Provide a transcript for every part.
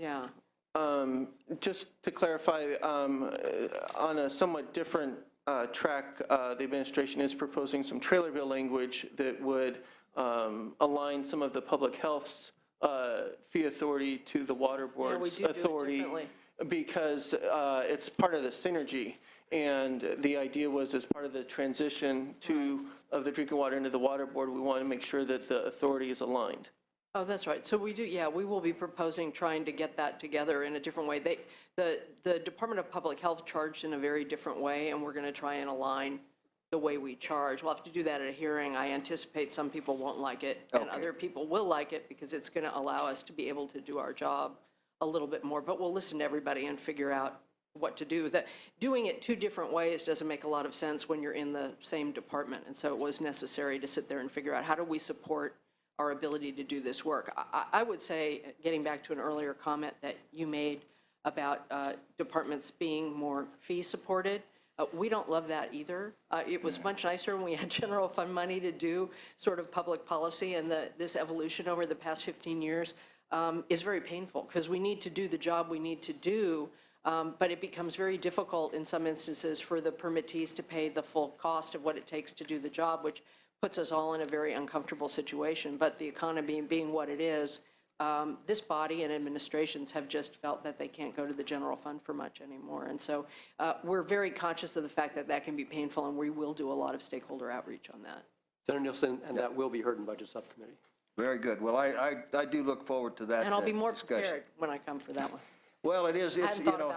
Yeah. Just to clarify, on a somewhat different track, the administration is proposing some trailer bill language that would align some of the public health's fee authority to the water board's authority, because it's part of the synergy. And the idea was, as part of the transition of the drinking water into the water board, we want to make sure that the authority is aligned. Oh, that's right. So we do, yeah, we will be proposing trying to get that together in a different way. The Department of Public Health charged in a very different way, and we're going to try and align the way we charge. We'll have to do that at a hearing. I anticipate some people won't like it, and other people will like it, because it's going to allow us to be able to do our job a little bit more. But we'll listen to everybody and figure out what to do. Doing it two different ways doesn't make a lot of sense when you're in the same department, and so it was necessary to sit there and figure out how do we support our ability to do this work. I would say, getting back to an earlier comment that you made about departments being more fee supported, we don't love that either. It was much nicer when we had general fund money to do sort of public policy, and this evolution over the past 15 years is very painful, because we need to do the job we need to do, but it becomes very difficult in some instances for the permittees to pay the full cost of what it takes to do the job, which puts us all in a very uncomfortable situation. But the economy being what it is, this body and administrations have just felt that they can't go to the general fund for much anymore. And so we're very conscious of the fact that that can be painful, and we will do a lot of stakeholder outreach on that. Senator Nielsen, and that will be heard in Budget Subcommittee. Very good. Well, I do look forward to that. And I'll be more prepared when I come for that one. Well, it is. It's, you know,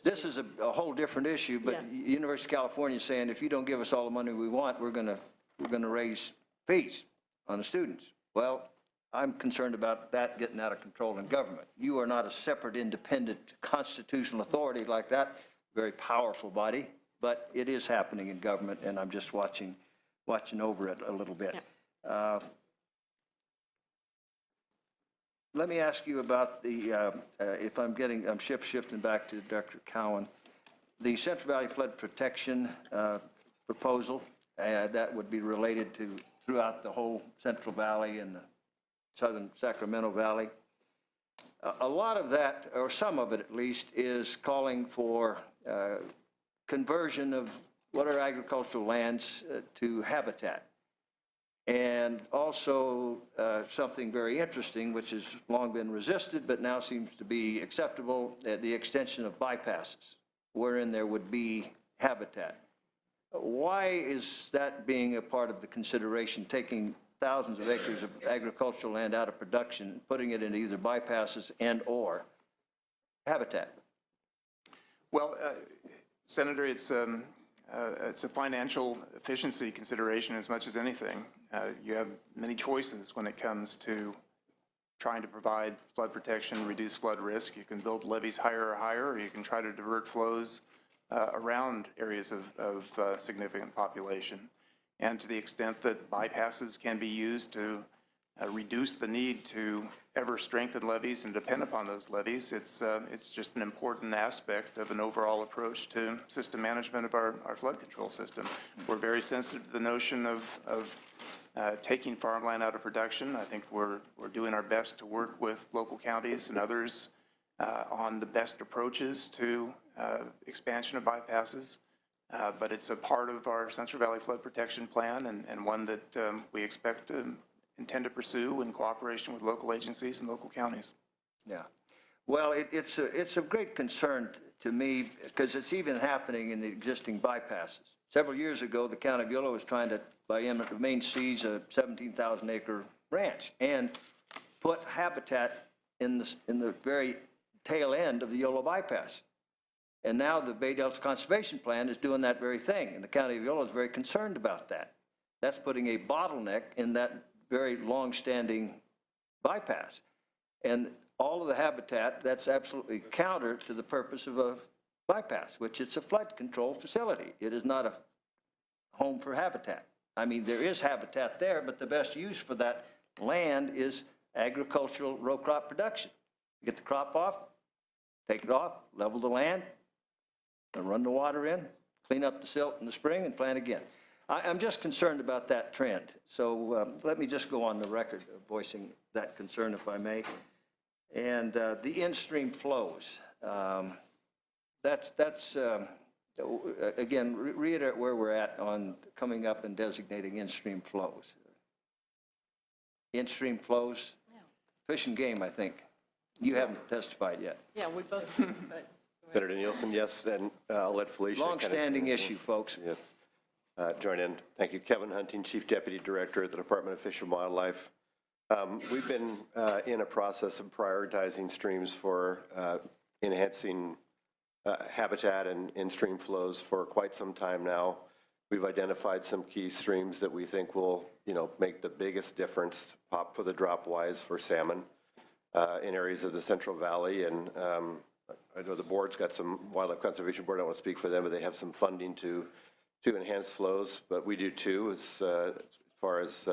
this week. is a whole different issue. But University of California is saying, if you don't give us all the money we want, we're going to raise fees on the students. Well, I'm concerned about that getting out of control in government. You are not a separate, independent, constitutional authority like that. Very powerful body, but it is happening in government, and I'm just watching over it a little bit. Yeah. Let me ask you about the, if I'm shifting back to Dr. Cowan, the Central Valley Flood Protection proposal, that would be related to throughout the whole Central Valley and the southern Sacramento Valley. A lot of that, or some of it at least, is calling for conversion of what are agricultural lands to habitat. And also something very interesting, which has long been resisted, but now seems to be acceptable, the extension of bypasses, wherein there would be habitat. Why is that being a part of the consideration, taking thousands of acres of agricultural land out of production, putting it into either bypasses and or habitat? Well, Senator, it's a financial efficiency consideration as much as anything. You have many choices when it comes to trying to provide flood protection, reduce flood risk. You can build levees higher, or you can try to divert flows around areas of significant population. And to the extent that bypasses can be used to reduce the need to ever strengthen levees and depend upon those levees, it's just an important aspect of an overall approach to system management of our flood control system. We're very sensitive to the notion of taking farmland out of production. I think we're doing our best to work with local counties and others on the best approaches to expansion of bypasses. But it's a part of our Central Valley Flood Protection Plan, and one that we expect to intend to pursue in cooperation with local agencies and local counties. Yeah. Well, it's a great concern to me, because it's even happening in the existing bypasses. Several years ago, the County of Yolo was trying to, by eminent domain, seize a 17,000-acre ranch and put habitat in the very tail end of the Yolo bypass. And now the Bay Delta Conservation Plan is doing that very thing, and the County of Yolo is very concerned about that. That's putting a bottleneck in that very long-standing bypass. And all of the habitat, that's absolutely counter to the purpose of a bypass, which it's a flood control facility. It is not a home for habitat. I mean, there is habitat there, but the best use for that land is agricultural row crop production. Get the crop off, take it off, level the land, and run the water in, clean up the silt in the spring, and plant again. I'm just concerned about that trend. So let me just go on the record of voicing that concern, if I may. And the in-stream flows, again, reiterate where we're at on coming up and designating in-stream flows. In-stream flows, Fish and Game, I think. You haven't testified yet. Yeah, we both, do, but Senator Nielsen, yes, and I'll let Felicia. Long-standing issue, folks. Yes, join in. Thank you. Kevin Hunting, Chief Deputy Director at the Department of Fish and Wildlife. We've been in a process of prioritizing streams for enhancing habitat and in-stream flows for quite some time now. We've identified some key streams that we think will, make the biggest difference pop for the drop-wise for salmon in areas of the Central Valley. And I know the board's got some, Wildlife Conservation Board, I don't want to speak for them, but they have some funding to enhance flows, but we do too, as far as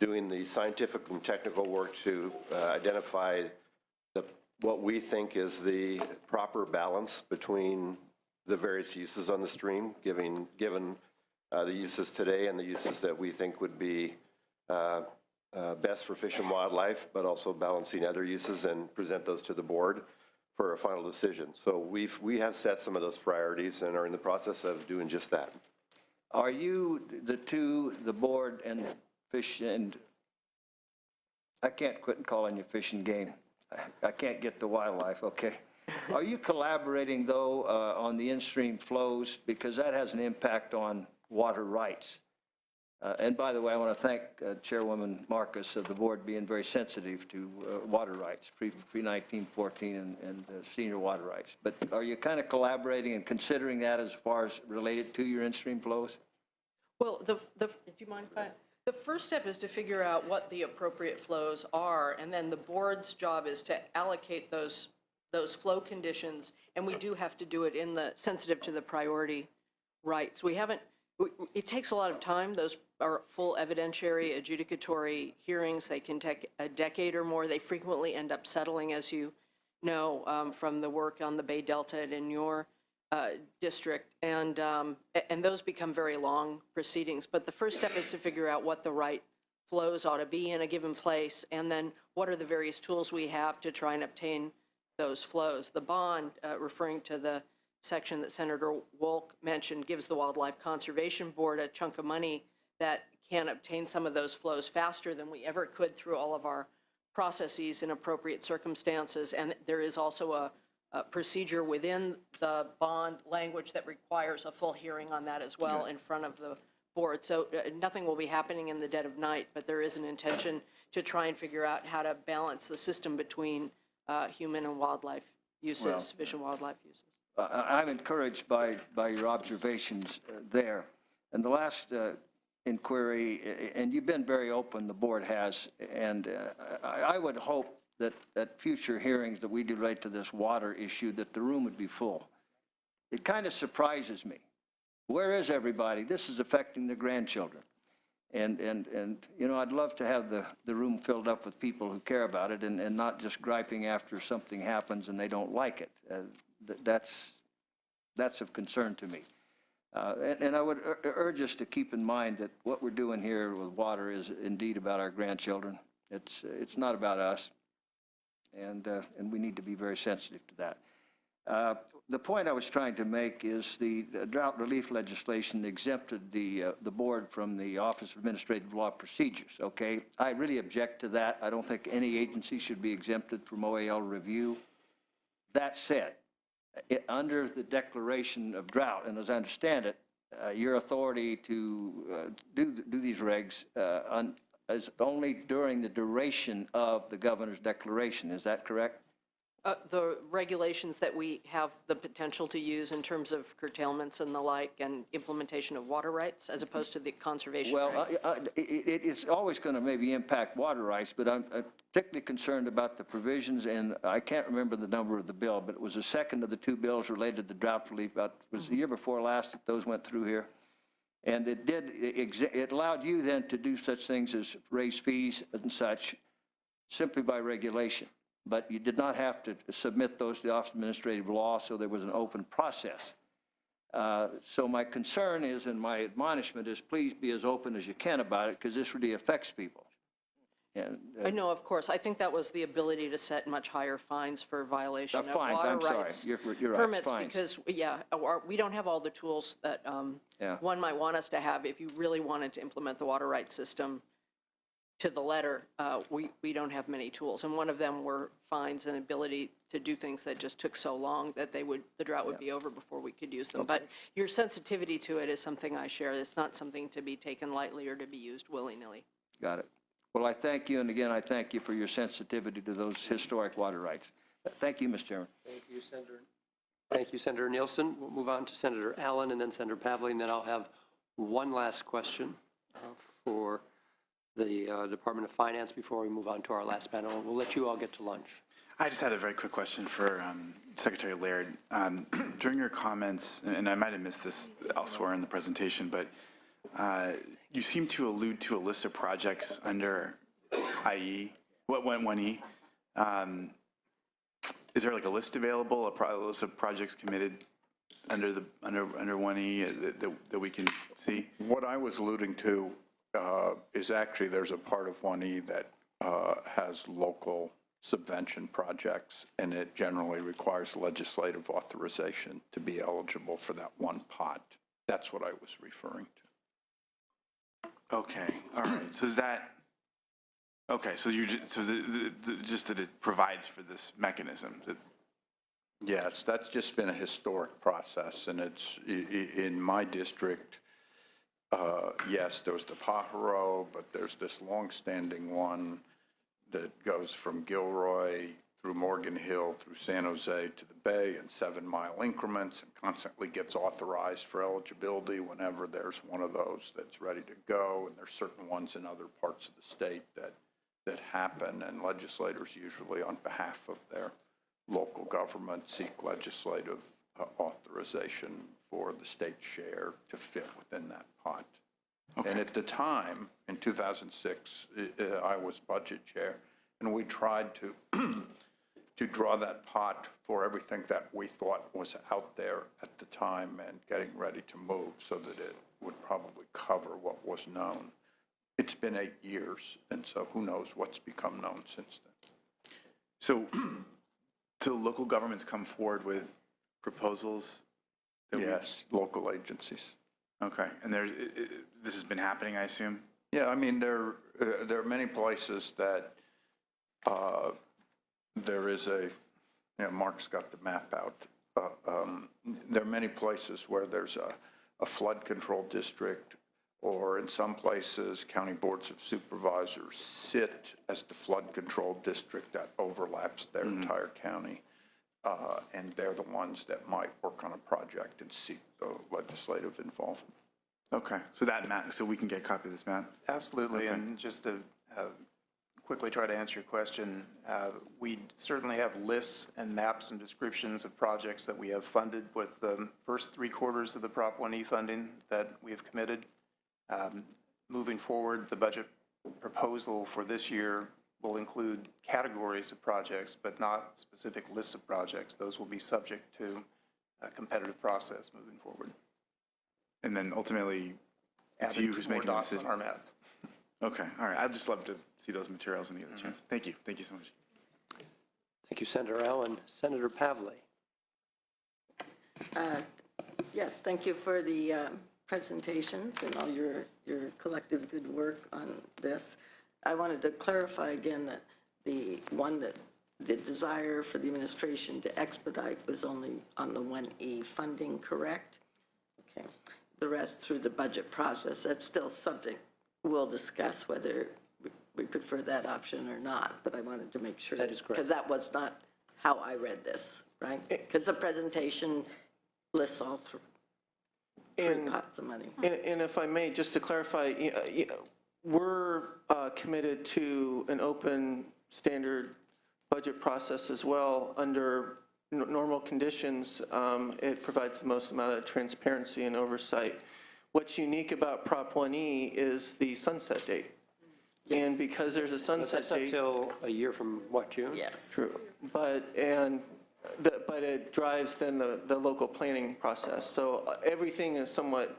doing the scientific and technical work to identify what we think is the proper balance between the various uses on the stream, given the uses today and the uses that we think would be best for fish and wildlife, but also balancing other uses, and present those to the board for a final decision. So we have set some of those priorities and are in the process of doing just that. Are you, the board and Fish and, I can't quit calling you Fish and Game. I can't get to wildlife, okay. Are you collaborating, though, on the in-stream flows? Because that has an impact on water rights. And by the way, I want to thank Chairwoman Marcus of the board being very sensitive to water rights, pre-1914 and senior water rights. But are you kind of collaborating and considering that as far as related to your in-stream flows? well, do you mind if I? The first step is to figure out what the appropriate flows are, and then the board's job is to allocate those flow conditions, and we do have to do it in the sensitive to the priority rights. It takes a lot of time. Those are full evidentiary, adjudicatory hearings. They can take a decade or more. They frequently end up settling, as you know, from the work on the Bay Delta and in your district, and those become very long proceedings. But the first step is to figure out what the right flows ought to be in a given place, and then what are the various tools we have to try and obtain those flows. The bond, referring to the section that Senator Wolk mentioned, gives the Wildlife Conservation Board a chunk of money that can obtain some of those flows faster than we ever could through all of our processes in appropriate circumstances. And there is also a procedure within the bond language that requires a full hearing on that as well in front of the board. So nothing will be happening in the dead of night, but there is an intention to try and figure out how to balance the system between human and wildlife uses, fish and wildlife uses. I'm encouraged by your observations there. And the last inquiry, and you've been very open, the board has, and I would hope that at future hearings that we do relate to this water issue, that the room would be full. It kind of surprises me. Where is everybody? This is affecting the grandchildren. And I'd love to have the room filled up with people who care about it and not just griping after something happens and they don't like it. That's of concern to me. And I would urge us to keep in mind that what we're doing here with water is indeed about our grandchildren. It's not about us, and we need to be very sensitive to that. The point I was trying to make is the drought relief legislation exempted the board from the Office of Administrative Law Procedures, okay? I really object to that. I don't think any agency should be exempted from OAL review. That said, under the declaration of drought, and as I understand it, your authority to do these regs is only during the duration of the governor's declaration. Is that correct? The regulations that we have the potential to use in terms of curtailments and the like, and implementation of water rights, as opposed to the conservation rights. It's always going to maybe impact water rights, but I'm particularly concerned about the provisions, and I can't remember the number of the bill, but it was the second of the two bills related to drought relief. It was the year before last that those went through here. And it allowed you then to do such things as raise fees and such simply by regulation. But you did not have to submit those to the Office of Administrative Law, so there was an open process. So my concern is, and my admonishment is, please be as open as you can about it, because this really affects people. And, I know, of course. I think that was the ability to set much higher fines for violation of fines, water I'm sorry. rights You're right, permits, fines. because, we don't have all the tools that Yeah. one might want us to have if you really wanted to implement the water rights system to the letter. We don't have many tools, and one of them were fines and ability to do things that just took so long that the drought would be over before we could use them. But your sensitivity to it is something I share. It's not something to be taken lightly or to be used willy-nilly. Got it. Well, I thank you, and again, I thank you for your sensitivity to those historic water rights. Thank you, Mr. Chairman. Thank you, Senator. Thank you, Senator Nielsen. We'll move on to Senator Allen and then Senator Pavley, and then I'll have one last question for the Department of Finance before we move on to our last panel. We'll let you all get to lunch. I just had a very quick question for Secretary Laird. During your comments, and I might have missed this elsewhere in the presentation, but you seem to allude to a list of projects under IE, 1E. Is there like a list available, a list of projects committed under 1E that we can see? What I was alluding to is actually there's a part of 1E that has local subvention projects, and it generally requires legislative authorization to be eligible for that one pot. That's what I was referring to. Okay, all right. So is that, okay, so you just that it provides for this mechanism that. Yes, that's just been a historic process, and it's in my district. Yes, there's the Pajaro, but there's this longstanding one that goes from Gilroy through Morgan Hill, through San Jose to the Bay in 7-mile increments, and constantly gets authorized for eligibility whenever there's one of those that's ready to go. And there's certain ones in other parts of the state that happen, and legislators usually on behalf of their local government seek legislative authorization for the state share to fit within that pot. Okay. And at the time, in 2006, I was budget chair, and we tried to to draw that pot for everything that we thought was out there at the time and getting ready to move so that it would probably cover what was known. It's been 8 years, and so who knows what's become known since then. So local governments come forward with proposals? Yes, local agencies. Okay, and this has been happening, I assume? Yeah, I mean, there are many places that there is Mark's got the map out. There are many places where there's a flood control district, or in some places, county boards of supervisors sit as the flood control district that overlaps their entire county. And they're the ones that might work on a project and seek the legislative involvement. Okay, so that map, so we can get a copy of this map? Absolutely, and just to quickly try to answer your question, we certainly have lists and maps and descriptions of projects that we have funded with the first 3/4 of the Prop 1E funding that we have committed. Moving forward, the budget proposal for this year will include categories of projects, but not specific lists of projects. Those will be subject to a competitive process moving forward. And then ultimately, it's Adding you who's more making the dots on decision? our map. Okay, all right. I'd just love to see those materials when you get a chance. Thank you. Thank you so much. Thank you, Senator Allen. Senator Pavley. Yes, thank you for the presentations and all your collective good work on this. I wanted to clarify again that the desire for the administration to expedite was only on the 1E funding, correct? Okay. The rest through the budget process, that's still subject. We'll discuss whether we prefer that option or not, but I wanted to make sure. That is correct. Because that was not how I read this, right? Because the presentation lists all three pots of money. And if I may, just to clarify, we're committed to an open standard budget process as well. Under normal conditions, it provides the most amount of transparency and oversight. What's unique about Prop 1E is the sunset date. Yes. And because there's a sunset But date. that's until a year from what, June? Yes. True. But it drives then the local planning process. So everything is somewhat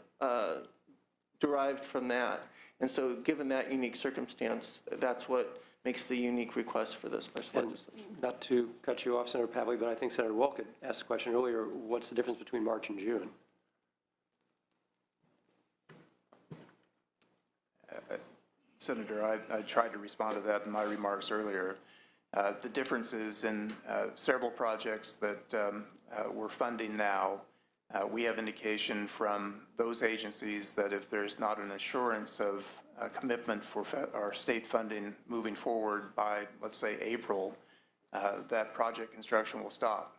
derived from that. And so given that unique circumstance, that's what makes the unique request for the special And legislation. not to cut you off, Senator Pavley, but I think Senator Wolk had asked a question earlier, what's the difference between March and June? Senator, I tried to respond to that in my remarks earlier. The difference is in several projects that we're funding now, we have indication from those agencies that if there's not an assurance of a commitment for our state funding moving forward by, let's say, April, that project construction will stop.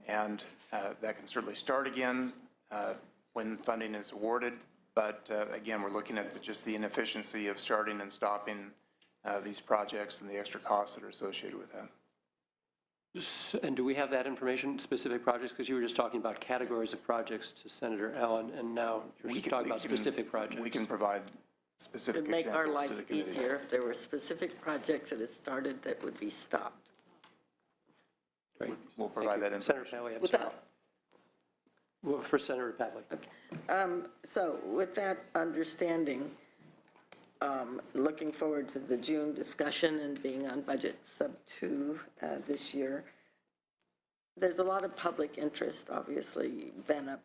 And that can certainly start again when funding is awarded. But again, we're looking at just the inefficiency of starting and stopping these projects and the extra costs that are associated with that. And do we have that information, specific projects? Because you were just talking about categories of projects to Senator Allen, and now you're talking about specific projects. We can provide specific It'd make our examples to the life committee. easier if there were specific projects that had started that would be stopped. Great. We'll provide that Senator information. Pavley, I'm sorry. Without, Well, for Senator Pavley. so with that understanding, looking forward to the June discussion and being on budget sub 2 this year, there's a lot of public interest, obviously, been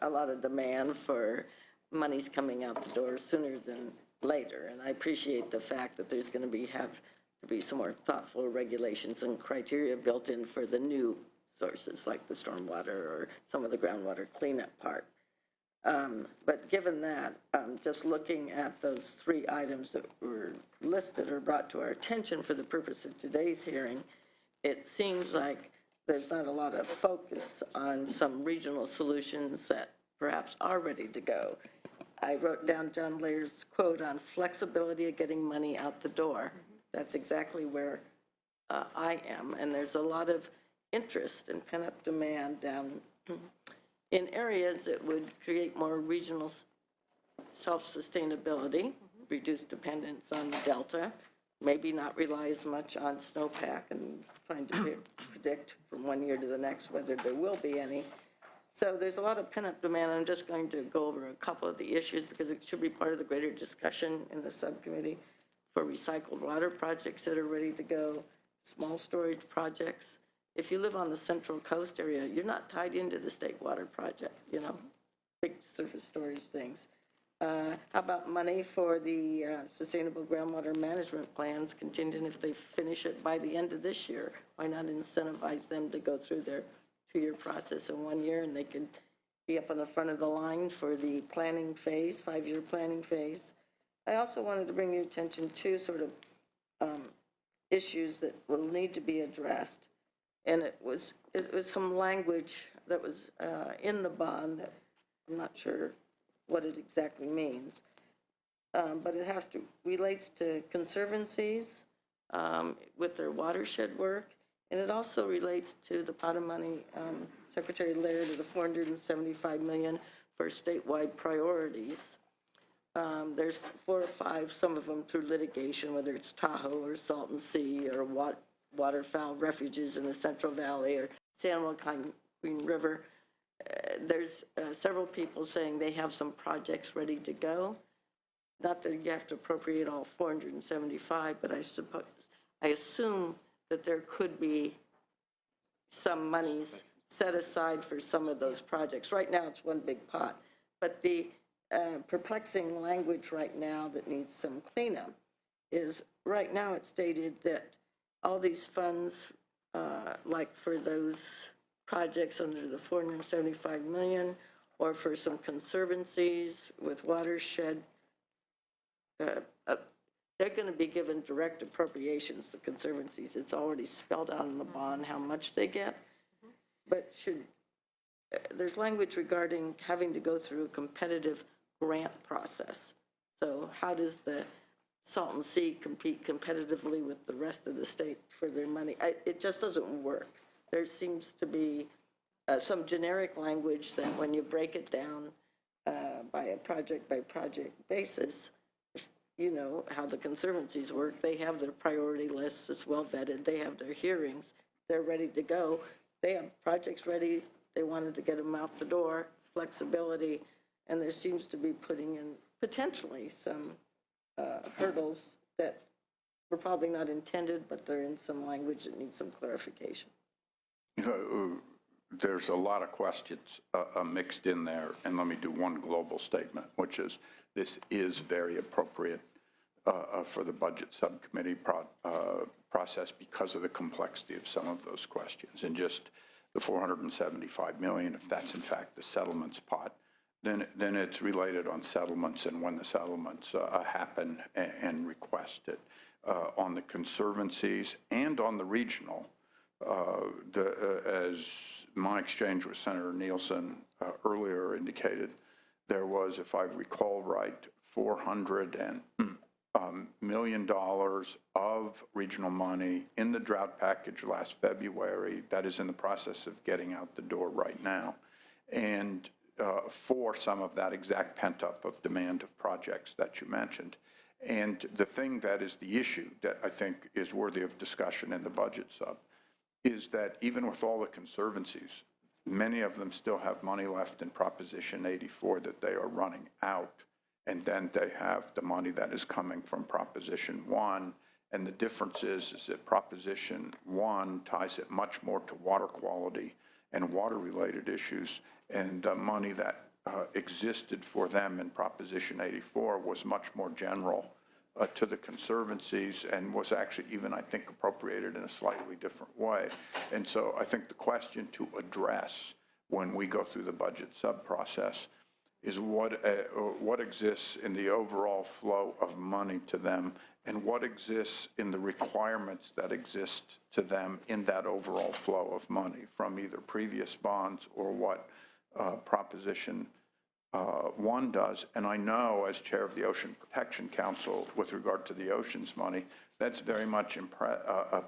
a lot of demand for monies coming out the door sooner than later. And I appreciate the fact that there's going to have to be some more thoughtful regulations and criteria built in for the new sources like the stormwater or some of the groundwater cleanup part. But given that, just looking at those 3 items that were listed or brought to our attention for the purpose of today's hearing, it seems like there's not a lot of focus on some regional solutions that perhaps are ready to go. I wrote down John Laird's quote on flexibility of getting money out the door. That's exactly where I am, and there's a lot of interest and pent-up demand down in areas that would create more regional self-sustainability, reduce dependence on the Delta, maybe not rely as much on snowpack and trying to predict from one year to the next whether there will be any. So there's a lot of pent-up demand. I'm just going to go over a couple of the issues because it should be part of the greater discussion in the subcommittee for recycled water projects that are ready to go, small storage projects. If you live on the Central Coast area, you're not tied into the state water project, big surface storage things. How about money for the sustainable groundwater management plans contingent if they finish it by the end of this year? Why not incentivize them to go through their 2-year process in 1 year, and they could be up on the front of the line for the planning phase, 5-year planning phase? I also wanted to bring your attention to sort of issues that will need to be addressed. And it was some language that was in the bond that I'm not sure what it exactly means. But it relates to conservancies with their watershed work. And it also relates to the pot of money, Secretary Laird, of the $475 million for statewide priorities. There's 4 or 5, some of them through litigation, whether it's Tahoe or Salton Sea or waterfowl refuges in the Central Valley or San Joaquin River. There's several people saying they have some projects ready to go. Not that you have to appropriate all 475, but I assume that there could be some monies set aside for some of those projects. Right now, it's one big pot. But the perplexing language right now that needs some cleanup is, right now it's stated that all these funds, like for those projects under the $475 million, or for some conservancies with watershed, they're going to be given direct appropriations, the conservancies. It's already spelled out in the bond how much they get. But there's language regarding having to go through a competitive grant process. So how does the Salton Sea compete competitively with the rest of the state for their money? It just doesn't work. There seems to be some generic language that when you break it down by a project-by-project basis, you know how the conservancies work. They have their priority lists. It's well vetted. They have their hearings. They're ready to go. They have projects ready. They wanted to get them out the door, flexibility, and there seems to be putting in potentially some hurdles that were probably not intended, but they're in some language that needs some clarification? There's a lot of questions mixed in there, and let me do one global statement, which is this is very appropriate for the budget subcommittee process because of the complexity of some of those questions. And just the $475 million, if that's in fact the settlements pot, then it's related on settlements and when the settlements happen and requested. On the conservancies and on the regional, as my exchange with Senator Nielsen earlier indicated, there was, if I recall right, $400 million of regional money in the drought package last February that is in the process of getting out the door right now. And for some of that exact pent-up of demand of projects that you mentioned. And the thing that is the issue that I think is worthy of discussion in the budget sub is that even with all the conservancies, many of them still have money left in Proposition 84 that they are running out. And then they have the money that is coming from Proposition 1. And the difference is that Proposition 1 ties it much more to water quality and water-related issues. And the money that existed for them in Proposition 84 was much more general to the conservancies and was actually even, I think, appropriated in a slightly different way. And so I think the question to address when we go through the budget sub-process is what exists in the overall flow of money to them and what exists in the requirements that exist to them in that overall flow of money from either previous bonds or what Proposition 1 does. And I know as chair of the Ocean Protection Council with regard to the oceans money, that's very much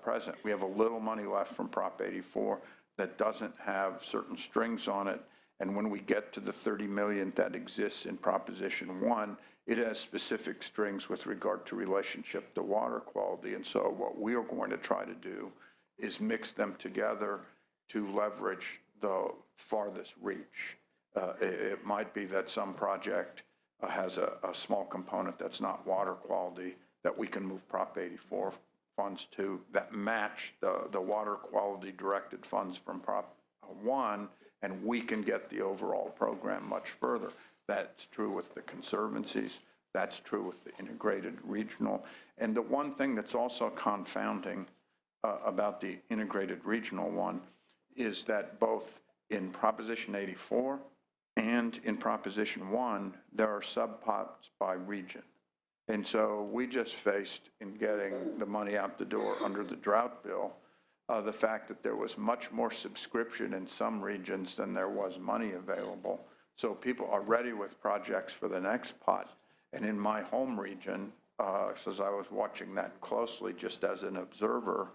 present. We have a little money left from Prop 84 that doesn't have certain strings on it. And when we get to the 30 million that exists in Proposition 1, it has specific strings with regard to relationship to water quality. And so what we are going to try to do is mix them together to leverage the farthest reach. It might be that some project has a small component that's not water quality that we can move Prop 84 funds to that match the water quality directed funds from Prop 1, and we can get the overall program much further. That's true with the conservancies. That's true with the integrated regional. And the one thing that's also confounding about the integrated regional one is that both in Proposition 84 and in Proposition 1, there are subpots by region. And so we just faced in getting the money out the door under the drought bill, the fact that there was much more subscription in some regions than there was money available. So people are ready with projects for the next pot. And in my home region, as I was watching that closely just as an observer,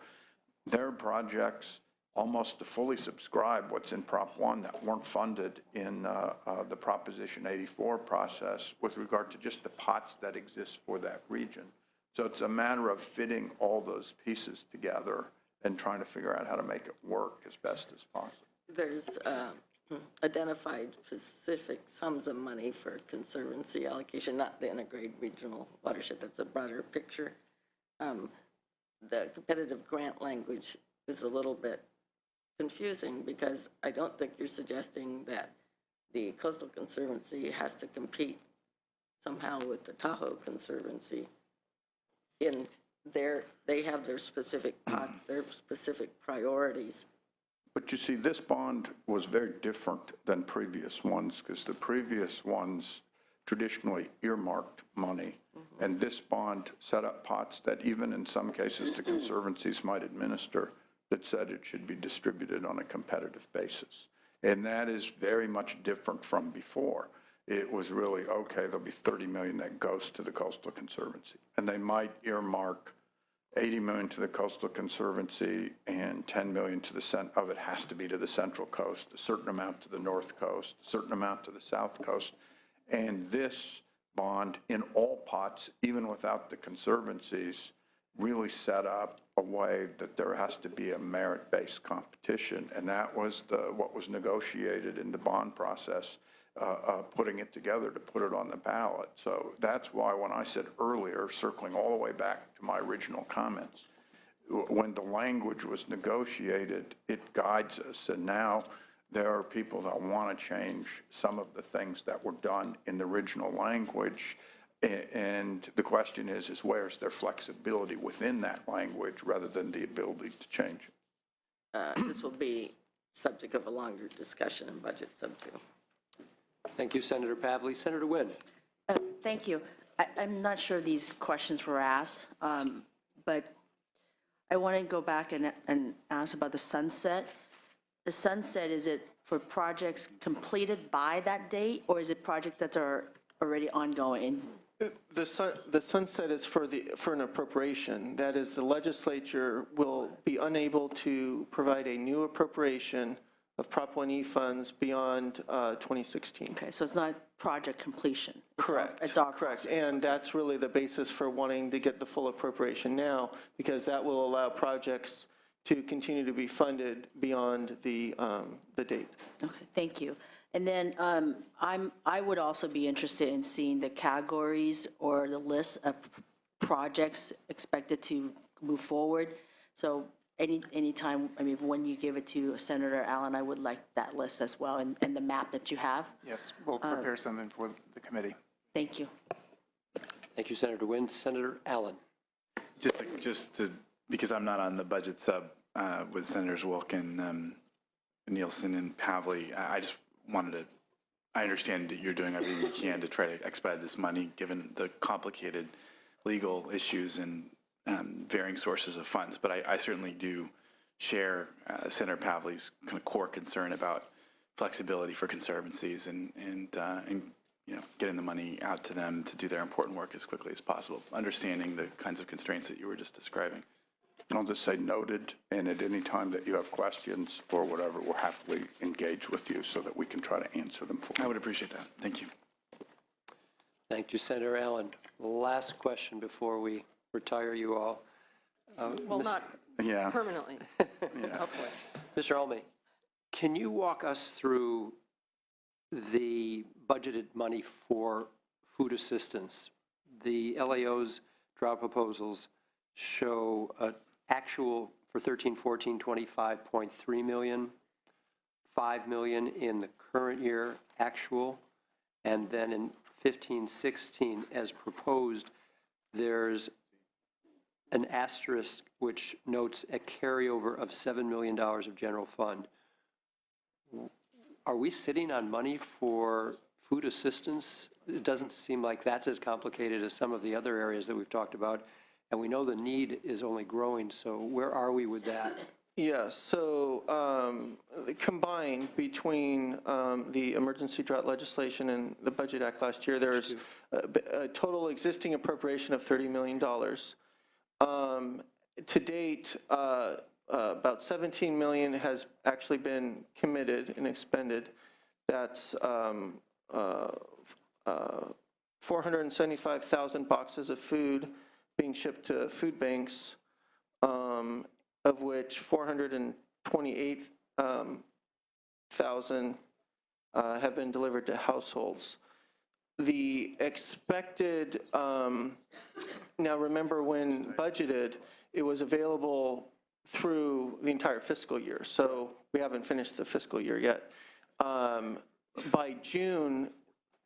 there are projects almost to fully subscribe what's in Prop 1 that weren't funded in the Proposition 84 process with regard to just the pots that exist for that region. So it's a matter of fitting all those pieces together and trying to figure out how to make it work as best as possible. There's identified specific sums of money for conservancy allocation, not the integrated regional watershed. That's a broader picture. The competitive grant language is a little bit confusing because I don't think you're suggesting that the Coastal Conservancy has to compete somehow with the Tahoe Conservancy. They have their specific pots, their specific priorities. But you see, this bond was very different than previous ones because the previous ones traditionally earmarked money. And this bond set up pots that even in some cases the conservancies might administer that said it should be distributed on a competitive basis. And that is very much different from before. It was really, okay, there'll be 30 million that goes to the Coastal Conservancy. And they might earmark 80 million to the Coastal Conservancy and 10 million to the of it has to be to the Central Coast, a certain amount to the North Coast, a certain amount to the South Coast. And this bond in all pots, even without the conservancies, really set up a way that there has to be a merit-based competition. And that was what was negotiated in the bond process putting it together to put it on the ballot. So that's why when I said earlier, circling all the way back to my original comments, when the language was negotiated, it guides us. And now there are people that want to change some of the things that were done in the original language. And the question is where's their flexibility within that language rather than the ability to change it? This will be subject of a longer discussion in budget sub 2. Thank you, Senator Pavley. Senator Nguyen. Thank you. I'm not sure these questions were asked, but I want to go back and ask about the sunset. The sunset, is it for projects completed by that date, or is it projects that are already ongoing? The sunset is for an appropriation. That is, the legislature will be unable to provide a new appropriation of Prop 1E funds beyond 2016. Okay, so it's not project completion? Correct. It's all Correct. process. And that's really the basis for wanting to get the full appropriation now, because that will allow projects to continue to be funded beyond the date. Okay, thank you. And then I would also be interested in seeing the categories or the list of projects expected to move forward. So anytime, I mean, when you give it to Senator Allen, I would like that list as well, and the map that you have. Yes, we'll prepare something for the committee. Thank you. Thank you, Senator Nguyen. Senator Allen. Just to, because I'm not on the budget sub with Senators Wilkin, Nielsen, and Pavley, I just wanted to, I understand that you're doing everything you can to try to expedite this money, given the complicated legal issues and varying sources of funds, but I certainly do share Senator Pavley's kind of core concern about flexibility for conservancies and you know, getting the money out to them to do their important work as quickly as possible, understanding the kinds of constraints that you were just describing. And I'll just say noted, and at any time that you have questions or whatever, we'll happily engage with you so that we can try to answer them for you. I would appreciate that. Thank you. Thank you, Senator Allen. Last question before we retire you all. Well, not Yeah. permanently, hopefully. Mr. Alme, can you walk us through the budgeted money for food assistance? The LAO's drought proposals show an actual for 13-14, 25.3 million, 5 million in the current year actual, and then in 15-16 as proposed, there's an asterisk which notes a carryover of $7 million of general fund. Are we sitting on money for food assistance? It doesn't seem like that's as complicated as some of the other areas that we've talked about, and we know the need is only growing, so where are we with that? Yeah, so combined between the emergency drought legislation and the Budget Act last year, there's a total existing appropriation of $30 million. To date, about $17 million has actually been committed and expended. That's 475,000 boxes of food being shipped to food banks, of which 428,000 have been delivered to households. The expected, now remember when budgeted, it was available through the entire fiscal year, so we haven't finished the fiscal year yet. By June,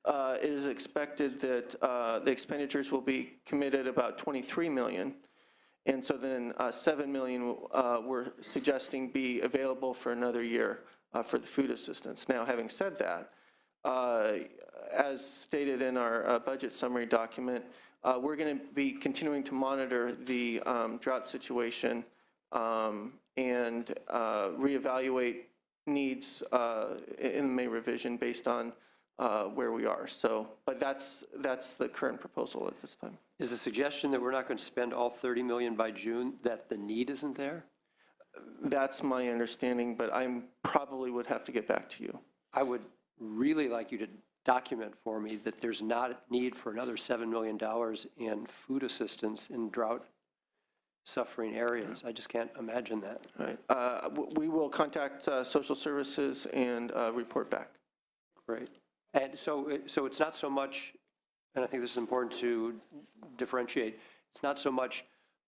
it is expected that the expenditures will be committed about 23 million. And so then 7 million we're suggesting be available for another year for the food assistance. Now, having said that, as stated in our budget summary document, we're going to be continuing to monitor the drought situation and reevaluate needs in the May revision based on where we are. So, but that's the current proposal at this time. Is the suggestion that we're not going to spend all 30 million by June, that the need isn't there? That's my understanding, but I probably would have to get back to you. I would really like you to document for me that there's not a need for another $7 million in food assistance in drought-suffering areas. I just can't imagine that. All right. We will contact social services and report back. Great. And so it's not so much, and I think this is important to differentiate, it's not so much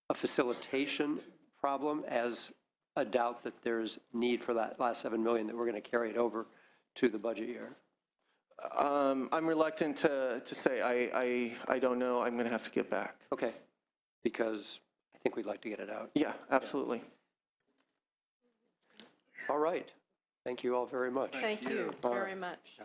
a facilitation problem as a doubt that there's need for that last 7 million, that we're going to carry it over to the budget year. I'm reluctant to say, I don't know, I'm going to have to get back. Okay, because I think we'd like to get it out. Yeah, absolutely. All right, thank you all very much. Thank you very much.